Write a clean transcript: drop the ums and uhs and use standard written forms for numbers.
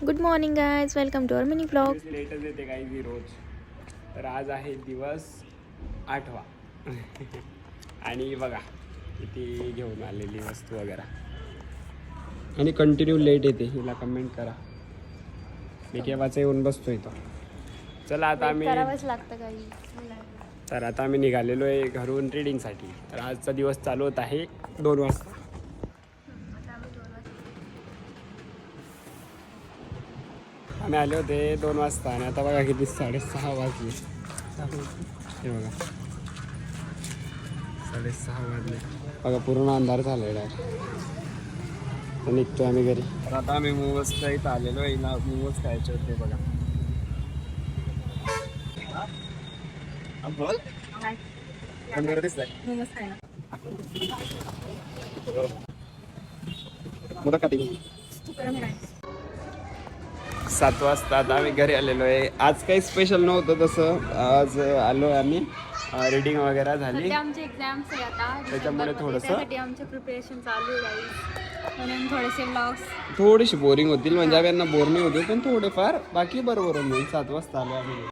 Good morning guys, welcome to our mini vlog. लेटच येते काही रोज. तर आज आहे दिवस 8वा आणि बघा किती घेऊन आलेली वस्तू वगैरे आणि कंटिन्यू लेट येते. हिला कमेंट करा. मी केव्हाचा येऊन बसतोय तो. चला आता आम्ही लागतं काही. तर आता आम्ही निघालेलो आहे घरून रीडिंगसाठी. तर आजचा दिवस चालू होत आहे 2 वाजता. आम्ही आले होते 2 वाजता आणि आता बघा किती 6:30 वाजले. हे बघा 6:30 वाजले. बघा पूर्ण अंधार झालेला आहे. तर निघतो आम्ही घरी. तर आता आम्ही मोमोजच्या इथं आलेलो आहे. ना मोमोज खायचे होते बघा. बोल मोदक खाते. 7 वाजता आता आम्ही घरी आलेलो आहे. आज काही स्पेशल नव्हतं तसं. आज आलो आम्ही रीडिंग वगैरे झाली. आमचे एक्झाम्स आहे आता त्याच्यामुळे थोडंसं आमचे प्रिपरेशन चालू आहे. म्हणून थोडेसे ब्लॉग्स थोडीशी बोरिंग होतील. म्हणजे यांना बोर नाही होते पण थोडेफार बाकी बरोबर होईल. 7 वाजता आलो आम्ही.